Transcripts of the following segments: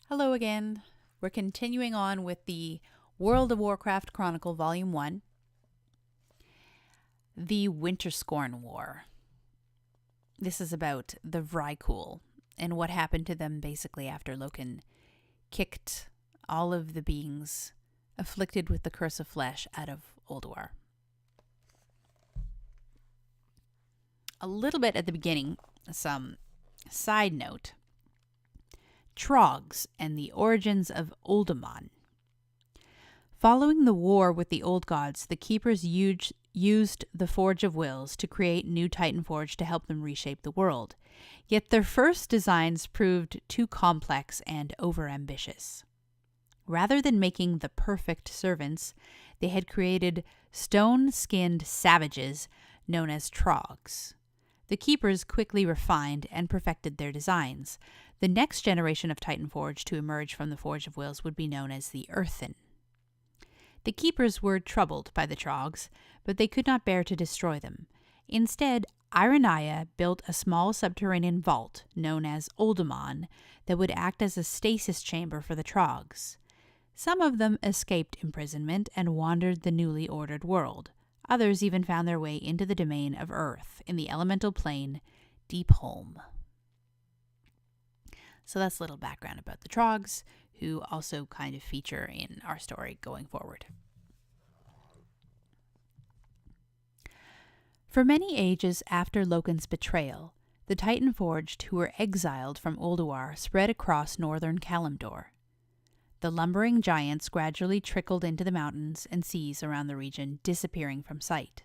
Hello again. We're continuing on with the World of Warcraft Chronicle Volume 1, the Winterskorn War. This is about the Vrykul and what happened to them basically after Loken kicked all of the beings afflicted with the Curse of Flesh out of Ulduar. A little bit at the beginning, some side note. Trogs and the origins of Uldaman. Following the war with the Old Gods, the Keepers used the Forge of Wills to create new Titan Forge to help them reshape the world. Yet their first designs proved too complex and overambitious. Rather than making the perfect servants, they had created stone-skinned savages known as Trogs. The Keepers quickly refined and perfected their designs. The next generation of Titan Forge to emerge from the Forge of Wills would be known as the Earthen. The Keepers were troubled by the Trogs, but they could not bear to destroy them. Instead, Ironiah built a small subterranean vault known as Uldaman that would act as a stasis chamber for the Trogs. Some of them escaped imprisonment and wandered the newly ordered world. Others even found their way into the domain of Earth in the elemental plane Deepholm. So that's a little background about the Trogs, who also kind of feature in our story going forward. For many ages after Loken's betrayal, the Titan Forged who were exiled from Ulduar spread across northern Kalimdor. The lumbering giants gradually trickled into the mountains and seas around the region, disappearing from sight.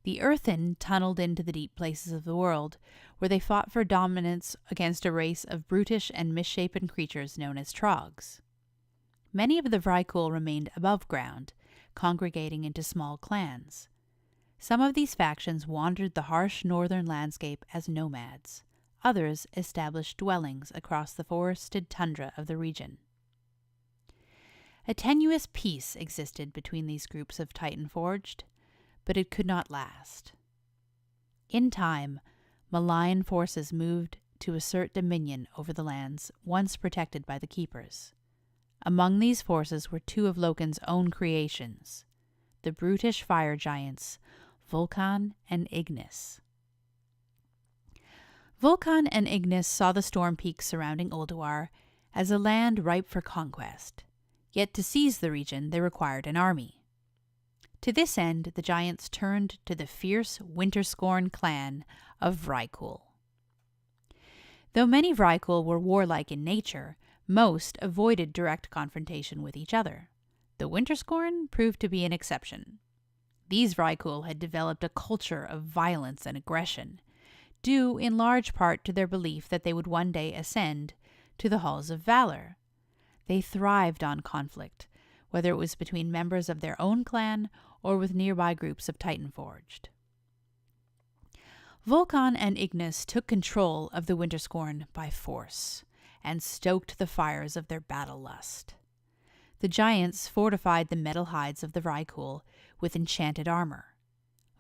The Earthen tunneled into the deep places of the world, where they fought for dominance against a race of brutish and misshapen creatures known as Trogs. Many of the Vrykul remained above ground, congregating into small clans. Some of these factions wandered the harsh northern landscape as nomads. Others established dwellings across the forested tundra of the region. A tenuous peace existed between these groups of Titan Forged, but it could not last. In time, malign forces moved to assert dominion over the lands once protected by the Keepers. Among these forces were two of Loken's own creations, the brutish fire giants, Vulcan and Ignis. Vulcan and Ignis saw the storm peaks surrounding Ulduar as a land ripe for conquest. Yet to seize the region, they required an army. To this end, the giants turned to the fierce Winterskorn clan of Vrykul. Though many Vrykul were warlike in nature, most avoided direct confrontation with each other. The Winterskorn proved to be an exception. These Vrykul had developed a culture of violence and aggression, due in large part to their belief that they would one day ascend to the halls of valor. They thrived on conflict, whether it was between members of their own clan or with nearby groups of Titan Forged. Vulcan and Ignis took control of the Winterskorn by force and stoked the fires of their battle lust. The giants fortified the metal hides of the Vrykul with enchanted armor.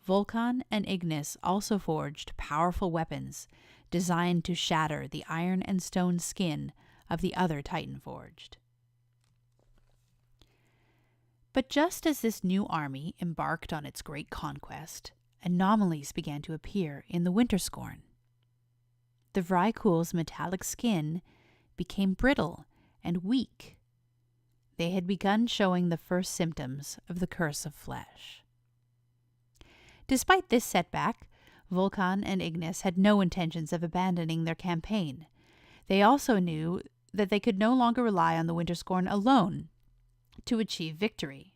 Vulcan and Ignis also forged powerful weapons designed to shatter the iron and stone skin of the other Titan Forged. But just as this new army embarked on its great conquest, anomalies began to appear in the Winterskorn. The Vrykul's metallic skin became brittle and weak. They had begun showing the first symptoms of the Curse of Flesh. Despite this setback, Vulcan and Ignis had no intentions of abandoning their campaign. They also knew that they could no longer rely on the Winterskorn alone to achieve victory.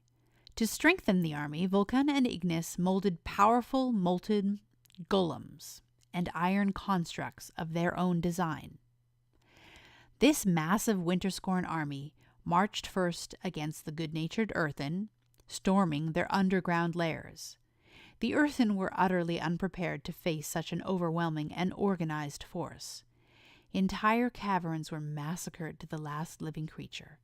To strengthen the army, Vulcan and Ignis molded powerful molten golems and iron constructs of their own design. This massive Winterskorn army marched first against the good-natured Earthen, storming their underground lairs. The Earthen were utterly unprepared to face such an overwhelming and organized force. Entire caverns were massacred to the last living creature.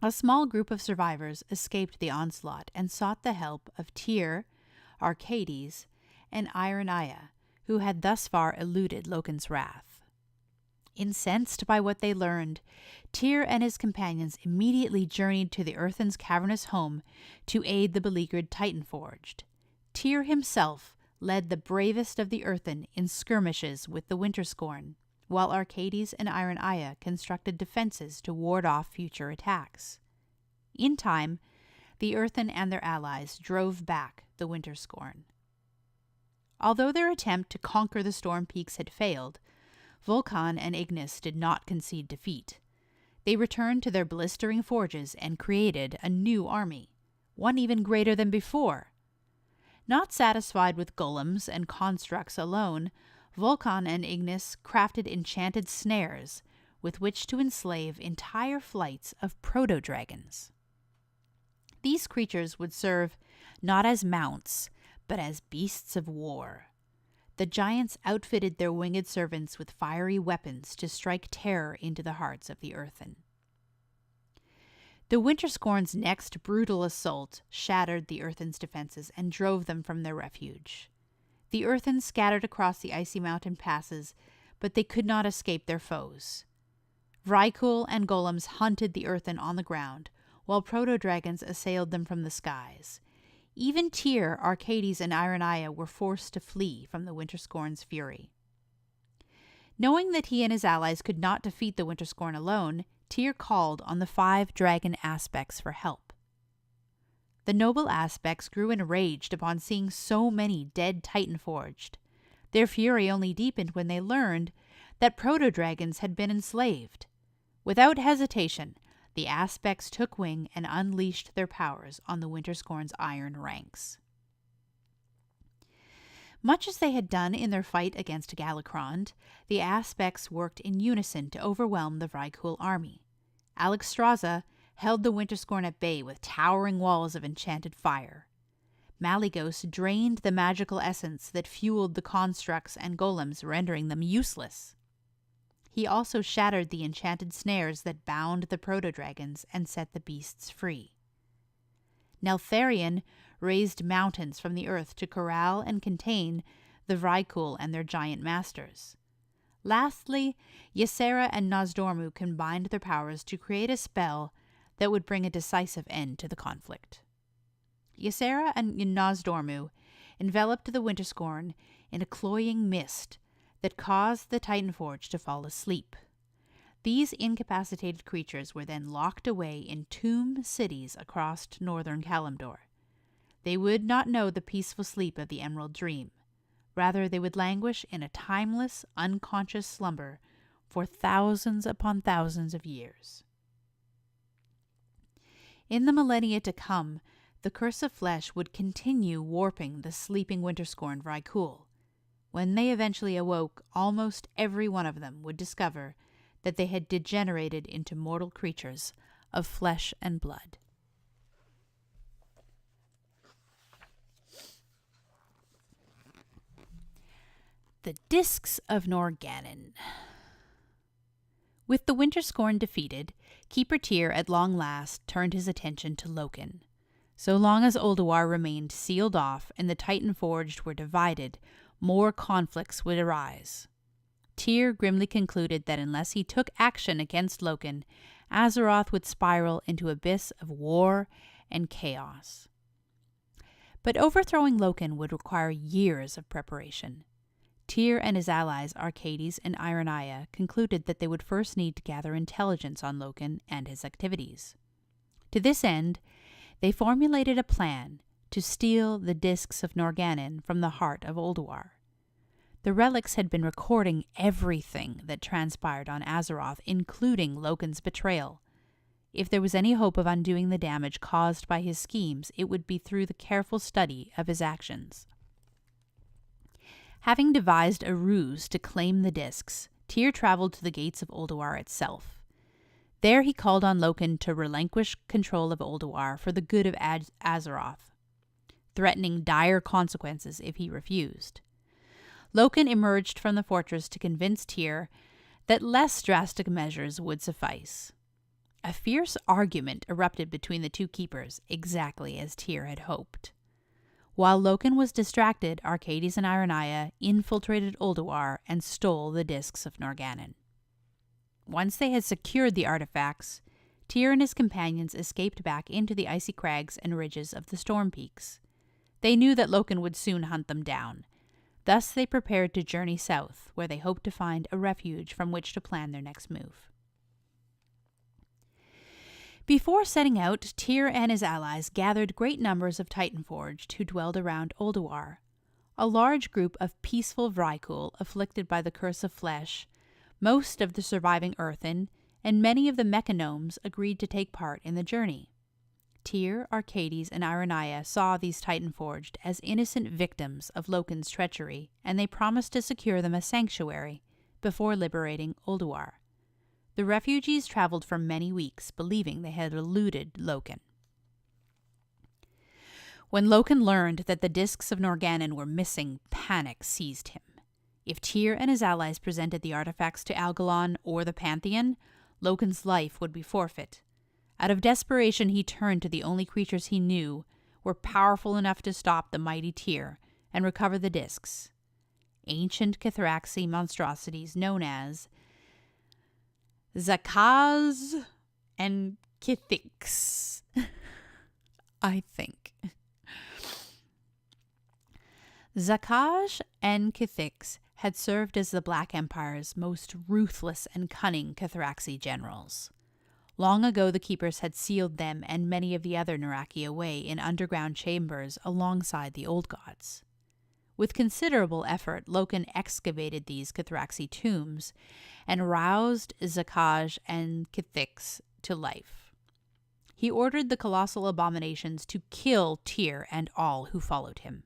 A small group of survivors escaped the onslaught and sought the help of Tyr, Arcades, and Ironiah, who had thus far eluded Loken's wrath. Incensed by what they learned, Tyr and his companions immediately journeyed to the Earthen's cavernous home to aid the beleaguered Titanforged. Tyr himself led the bravest of the Earthen in skirmishes with the Winterskorn, while Arcades and Iron Aya constructed defenses to ward off future attacks. In time, the Earthen and their allies drove back the Winterskorn. Although their attempt to conquer the storm peaks had failed, Vulcan and Ignis did not concede defeat. They returned to their blistering forges and created a new army, one even greater than before. Not satisfied with golems and constructs alone, Vulcan and Ignis crafted enchanted snares with which to enslave entire flights of proto-dragons. These creatures would serve not as mounts, but as beasts of war. The giants outfitted their winged servants with fiery weapons to strike terror into the hearts of the Earthen. The Winterskorn's next brutal assault shattered the Earthen's defenses and drove them from their refuge. The Earthen scattered across the icy mountain passes, but they could not escape their foes. Vrykul and golems hunted the Earthen on the ground, while proto-dragons assailed them from the skies. Even Tyr, Arcades, and Iron Aya were forced to flee from the Winterskorn's fury. Knowing that he and his allies could not defeat the Winterskorn alone, Tyr called on the 5 dragon aspects for help. The noble aspects grew enraged upon seeing so many dead Titanforged. Their fury only deepened when they learned that proto-dragons had been enslaved. Without hesitation, the aspects took wing and unleashed their powers on the Winterskorn's iron ranks. Much as they had done in their fight against Galakrond, the aspects worked in unison to overwhelm the Vrykul army. Alexstrasza held the Winterskorn at bay with towering walls of enchanted fire. Malygos drained the magical essence that fueled the constructs and golems, rendering them useless. He also shattered the enchanted snares that bound the proto-dragons and set the beasts free. Neltharion raised mountains from the earth to corral and contain the Vrykul and their giant masters. Lastly, Ysera and Nozdormu combined their powers to create a spell that would bring a decisive end to the conflict. Ysera and Nozdormu enveloped the Winterskorn in a cloying mist that caused the Titanforged to fall asleep. These incapacitated creatures were then locked away in tomb cities across northern Kalimdor. They would not know the peaceful sleep of the Emerald Dream. Rather, they would languish in a timeless, unconscious slumber for thousands upon thousands of years. In the millennia to come, the curse of flesh would continue warping the sleeping Winterskorn Vrykul. When they eventually awoke, almost every one of them would discover that they had degenerated into mortal creatures of flesh and blood. The Discs of Norgannon. With the Winterskorn defeated, Keeper Tyr at long last turned his attention to Loken. So long as Ulduar remained sealed off and the Titanforged were divided, more conflicts would arise. Tyr grimly concluded that unless he took action against Loken, Azeroth would spiral into an abyss of war and chaos. But overthrowing Loken would require years of preparation. Tyr and his allies, Arcades and Iron Aya, concluded that they would first need to gather intelligence on Loken and his activities. To this end, they formulated a plan to steal the Discs of Norgannon from the heart of Ulduar. The relics had been recording everything that transpired on Azeroth, including Loken's betrayal. If there was any hope of undoing the damage caused by his schemes, it would be through the careful study of his actions. Having devised a ruse to claim the discs, Tyr traveled to the gates of Ulduar itself. There he called on Loken to relinquish control of Ulduar for the good of Azeroth, threatening dire consequences if he refused. Loken emerged from the fortress to convince Tyr that less drastic measures would suffice. A fierce argument erupted between the two keepers, exactly as Tyr had hoped. While Loken was distracted, Arcades and Iron Aya infiltrated Ulduar and stole the Discs of Norgannon. Once they had secured the artifacts, Tyr and his companions escaped back into the icy crags and ridges of the storm peaks. They knew that Loken would soon hunt them down. Thus they prepared to journey south, where they hoped to find a refuge from which to plan their next move. Before setting out, Tyr and his allies gathered great numbers of Titanforged who dwelled around Ulduar, a large group of peaceful Vrykul afflicted by the curse of flesh. Most of the surviving earthen and many of the mechanomes agreed to take part in the journey. Tyr, Arcades, and Ironaya saw these Titanforged as innocent victims of Loken's treachery, and they promised to secure them a sanctuary before liberating Ulduar. The refugees traveled for many weeks, believing they had eluded Loken. When Loken learned that the discs of Norgannon were missing, panic seized him. If Tyr and his allies presented the artifacts to Algalon or the Pantheon, Loken's life would be forfeit. Out of desperation, he turned to the only creatures he knew were powerful enough to stop the mighty Tyr and recover the discs. Ancient Kithraxi monstrosities known as Zakaz and Kithix. I think. Zakaj and Kithix had served as the Black Empire's most ruthless and cunning Kithraxi generals. Long ago, the Keepers had sealed them and many of the other Naraki away in underground chambers alongside the Old Gods. With considerable effort, Loken excavated these Kithraxi tombs and roused Zakaj and Kithix to life. He ordered the colossal abominations to kill Tyr and all who followed him.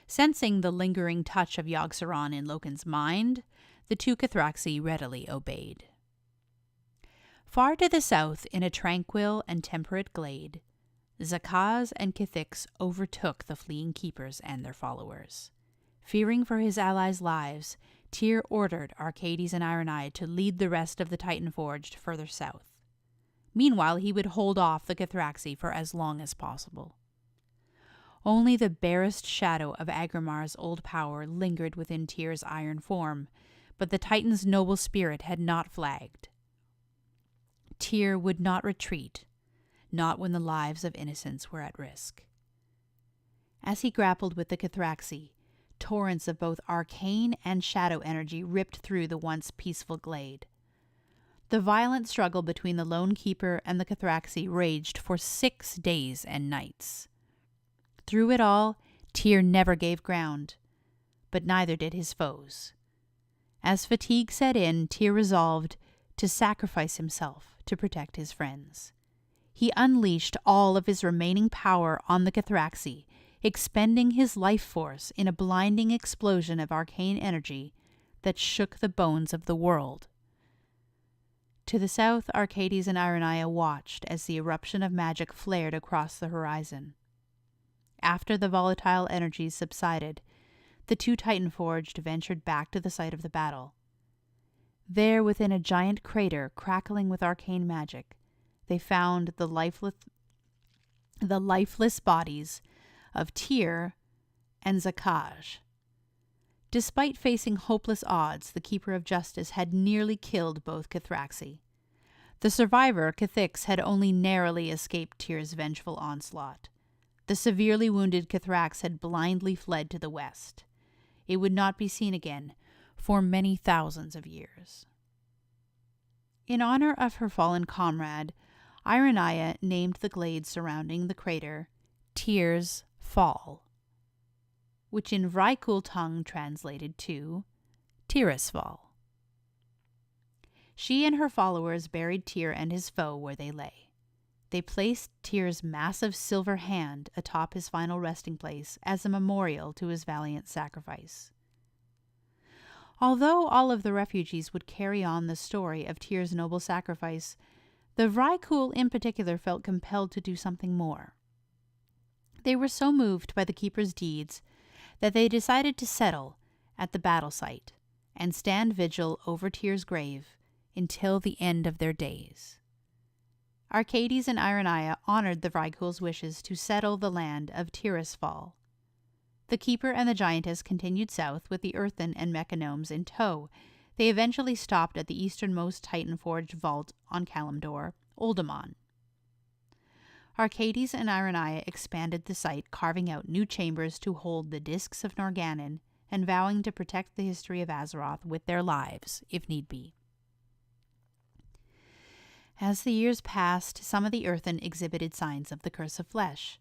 Sensing the lingering touch of Yogg-Saron in Loken's mind, the two Kithraxi readily obeyed. Far to the south, in a tranquil and temperate glade, Zakaz and Kithix overtook the fleeing Keepers and their followers. Fearing for his allies' lives, Tyr ordered Arcades and Ironeye to lead the rest of the Titanforged further south. Meanwhile, he would hold off the Kithraxi for as long as possible. Only the barest shadow of Agrimar's old power lingered within Tyr's iron form, but the Titan's noble spirit had not flagged. Tyr would not retreat, not when the lives of innocents were at risk. As he grappled with the Kithraxi, torrents of both arcane and shadow energy ripped through the once peaceful glade. The violent struggle between the Lone Keeper and the Kithraxi raged for 6 days and nights. Through it all, Tyr never gave ground, but neither did his foes. As fatigue set in, Tyr resolved to sacrifice himself to protect his friends. He unleashed all of his remaining power on the Kithraxi, expending his life force in a blinding explosion of arcane energy that shook the bones of the world. To the south, Arcades and Ironaya watched as the eruption of magic flared across the horizon. After the volatile energies subsided, the two Titanforged ventured back to the site of the battle. There, within a giant crater crackling with arcane magic, they found the lifeless bodies of Tyr and Zakaj. Despite facing hopeless odds, the Keeper of Justice had nearly killed both Kithraxi. The survivor, Kithix, had only narrowly escaped Tyr's vengeful onslaught. The severely wounded Kithrax had blindly fled to the west. It would not be seen again for many thousands of years. In honor of her fallen comrade, Ironaya named the glade surrounding the crater Tyr's Fall, which in Vrykul tongue translated to Tirisfal. She and her followers buried Tyr and his foe where they lay. They placed Tyr's massive silver hand atop his final resting place as a memorial to his valiant sacrifice. Although all of the refugees would carry on the story of Tyr's noble sacrifice, the Vrykul in particular felt compelled to do something more. They were so moved by the Keeper's deeds that they decided to settle at the battle site and stand vigil over Tyr's grave until the end of their days. Arcades and Ironaya honored the Vrykul's wishes to settle the land of Tirisfal. The Keeper and the Giantess continued south with the Earthen and Mechanomes in tow. They eventually stopped at the easternmost Titan-forged vault on Kalimdor, Uldaman. Arcades and Ironia expanded the site, carving out new chambers to hold the discs of Norgannon and vowing to protect the history of Azeroth with their lives, if need be. As the years passed, some of the Earthen exhibited signs of the Curse of Flesh.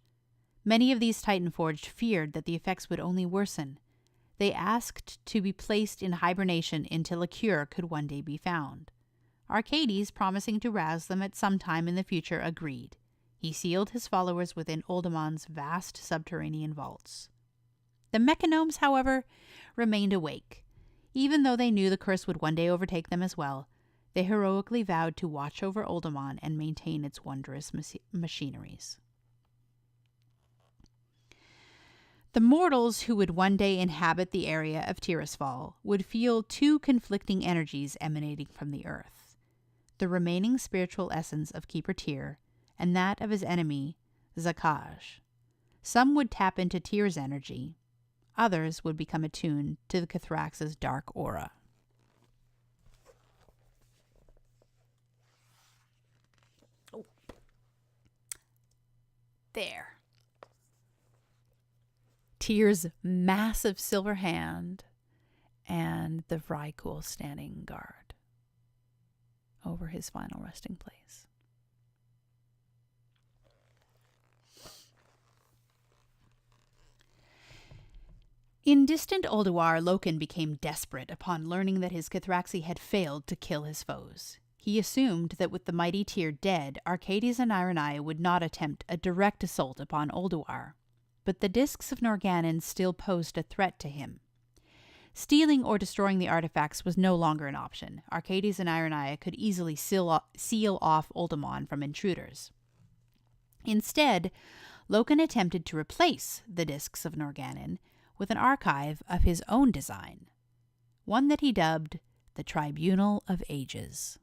Many of these Titan-forged feared that the effects would only worsen. They asked to be placed in hibernation until a cure could one day be found. Arcades, promising to rouse them at some time in the future, agreed. He sealed his followers within Uldaman's vast subterranean vaults. The Mechanomes, however, remained awake. Even though they knew the curse would one day overtake them as well, they heroically vowed to watch over Uldaman and maintain its wondrous machineries. The mortals who would one day inhabit the area of Tirisfal would feel two conflicting energies emanating from the earth: the remaining spiritual essence of Keeper Tyr and that of his enemy, Zakaj. Some would tap into Tyr's energy. Others would become attuned to the Cathrax's dark aura. Oh. There. Tyr's massive silver hand and the Vrykul standing guard over his final resting place. In distant Ulduar, Loken became desperate upon learning that his Cathraxi had failed to kill his foes. He assumed that with the mighty Tyr dead, Arcades and Ironia would not attempt a direct assault upon Ulduar. But the discs of Norgannon still posed a threat to him. Stealing or destroying the artifacts was no longer an option. Arcades and Ironia could easily seal off Uldaman from intruders. Instead, Loken attempted to replace the discs of Norgannon with an archive of his own design, one that he dubbed the Tribunal of Ages.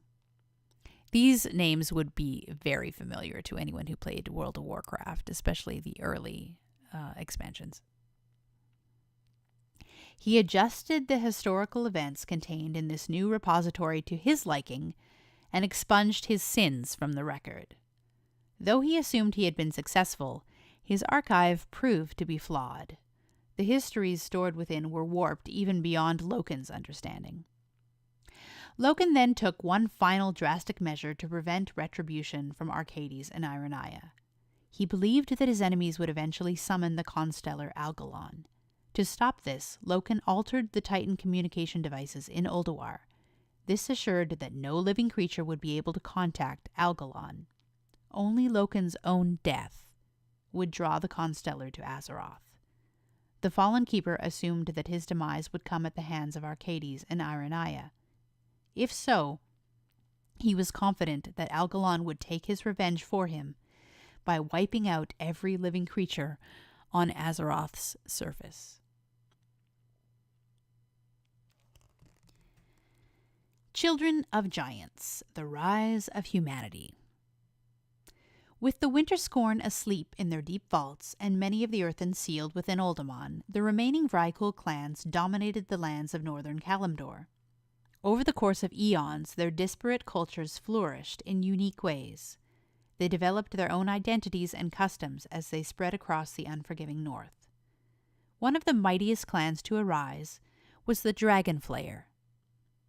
These names would be very familiar to anyone who played World of Warcraft, especially the early expansions. He adjusted the historical events contained in this new repository to his liking and expunged his sins from the record. Though he assumed he had been successful, his archive proved to be flawed. The histories stored within were warped even beyond Loken's understanding. Loken then took one final drastic measure to prevent retribution from Arcades and Ironia. He believed that his enemies would eventually summon the constellar Algalon. To stop this, Loken altered the Titan communication devices in Ulduar. This assured that no living creature would be able to contact Algalon. Only Loken's own death would draw the constellar to Azeroth. The fallen keeper assumed that his demise would come at the hands of Arcades and Ironia. If so, he was confident that Algalon would take his revenge for him by wiping out every living creature on Azeroth's surface. Children of Giants: The Rise of Humanity. With the Winterskorn asleep in their deep vaults and many of the Earthen sealed within Uldaman, the remaining Vrykul clans dominated the lands of northern Kalimdor. Over the course of eons, their disparate cultures flourished in unique ways. They developed their own identities and customs as they spread across the unforgiving north. One of the mightiest clans to arise was the Dragonflayer.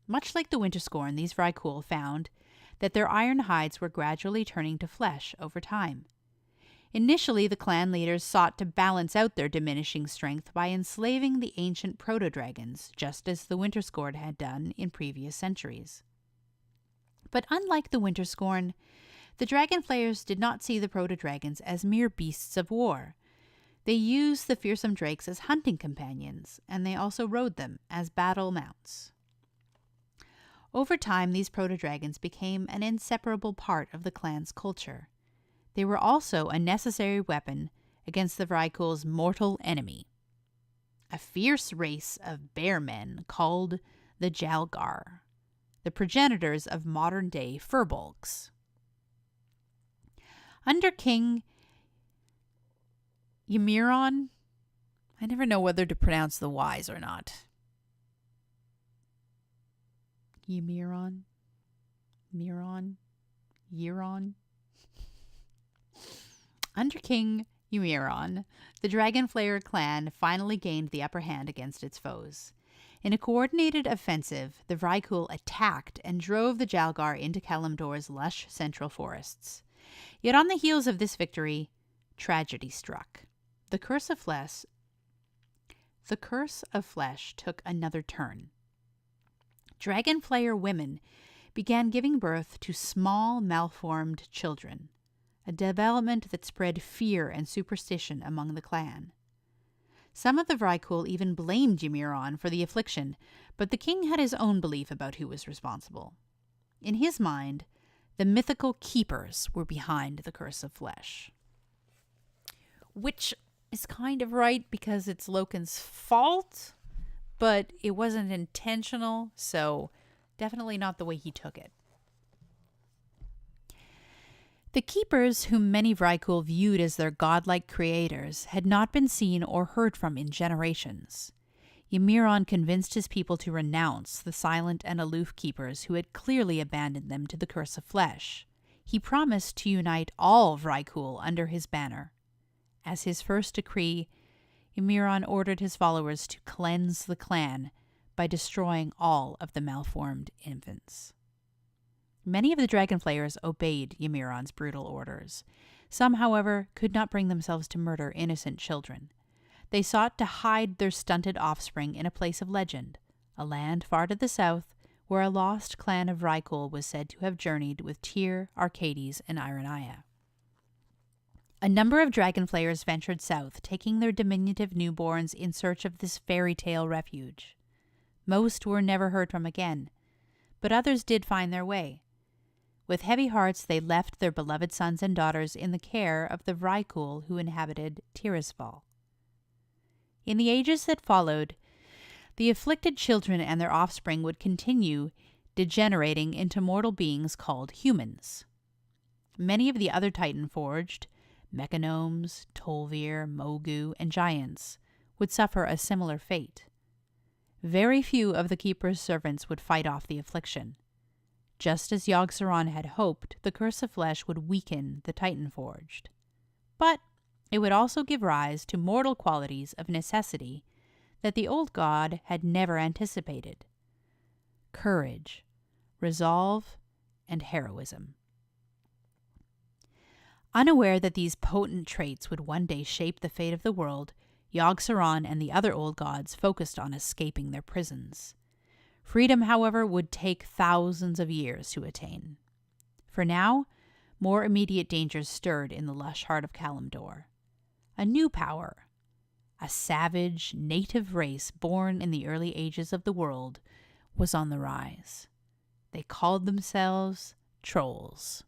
Much like the Winterskorn, these Vrykul found that their iron hides were gradually turning to flesh over time. Initially, the clan leaders sought to balance out their diminishing strength by enslaving the ancient proto-dragons, just as the Winterskorn had done in previous centuries. But unlike the Winterskorn, the Dragonflayers did not see the proto-dragons as mere beasts of war. They used the fearsome drakes as hunting companions, and they also rode them as battle mounts. Over time, these proto-dragons became an inseparable part of the clan's culture. They were also a necessary weapon against the Vrykul's mortal enemy, a fierce race of bear men called the Jalgar, the progenitors of modern-day furbolgs. Under King Ymiron, I never know whether to pronounce the Y's or not. Ymirion? Euron? Under King Ymirion, the Dragonflayer clan finally gained the upper hand against its foes. In a coordinated offensive, the Vrykul attacked and drove the Jalgar into Kalimdor's lush central forests. Yet on the heels of this victory, tragedy struck. The Curse of Flesh took another turn. Dragonflayer women began giving birth to small, malformed children, a development that spread fear and superstition among the clan. Some of the Vrykul even blamed Ymirion for the affliction, but the king had his own belief about who was responsible. In his mind, the mythical keepers were behind the Curse of Flesh. Which is kind of right because it's Loken's fault, but it wasn't intentional, so definitely not the way he took it. The keepers, whom many Vrykul viewed as their godlike creators, had not been seen or heard from in generations. Ymirion convinced his people to renounce the silent and aloof keepers who had clearly abandoned them to the Curse of Flesh. He promised to unite all Vrykul under his banner. As his first decree, Ymirion ordered his followers to cleanse the clan by destroying all of the malformed infants. Many of the Dragonflayers obeyed Ymirion's brutal orders. Some, however, could not bring themselves to murder innocent children. They sought to hide their stunted offspring in a place of legend, a land far to the south where a lost clan of Vrykul was said to have journeyed with Tyr, Arcades, and Irenaia. A number of Dragonflayers ventured south, taking their diminutive newborns in search of this fairy tale refuge. Most were never heard from again, but others did find their way. With heavy hearts, they left their beloved sons and daughters in the care of the Vrykul who inhabited Tirisfal. In the ages that followed, the afflicted children and their offspring would continue degenerating into mortal beings called humans. Many of the other Titan-forged, Mechanomes, Tolvir, Mogu, and giants, would suffer a similar fate. Very few of the Keeper's servants would fight off the affliction. Just as Yogg-Saron had hoped, the Curse of Flesh would weaken the Titan-forged. But it would also give rise to mortal qualities of necessity that the old god had never anticipated: courage, resolve, and heroism. Unaware that these potent traits would one day shape the fate of the world, Yogg-Saron and the other old gods focused on escaping their prisons. Freedom, however, would take thousands of years to attain. For now, more immediate dangers stirred in the lush heart of Kalimdor. A new power, a savage, native race born in the early ages of the world, was on the rise. They called themselves Trolls,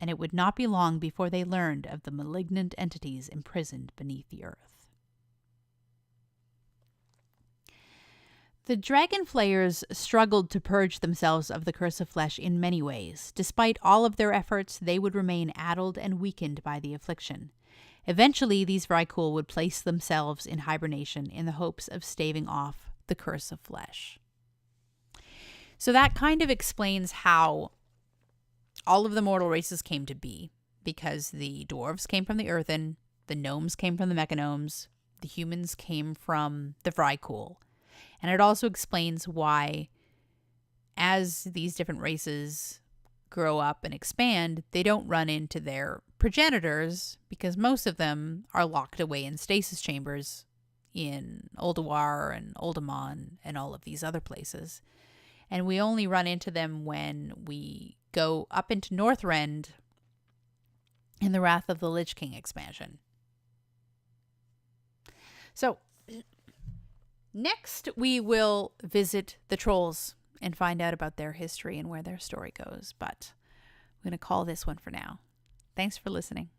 and it would not be long before they learned of the malignant entities imprisoned beneath the earth. The Dragonflayers struggled to purge themselves of the Curse of Flesh in many ways. Despite all of their efforts, they would remain addled and weakened by the affliction. Eventually, these Vrykul would place themselves in hibernation in the hopes of staving off the Curse of Flesh. So that kind of explains how all of the mortal races came to be, because the dwarves came from the earthen, the gnomes came from the mechanomes, the humans came from the Vrykul. And it also explains why, as these different races grow up and expand, they don't run into their progenitors, because most of them are locked away in stasis chambers in Ulduar and Uldaman and all of these other places. And we only run into them when we go up into Northrend in the Wrath of the Lich King expansion. So next, we will visit the Trolls and find out about their history and where their story goes. But I'm going to call this one for now. Thanks for listening.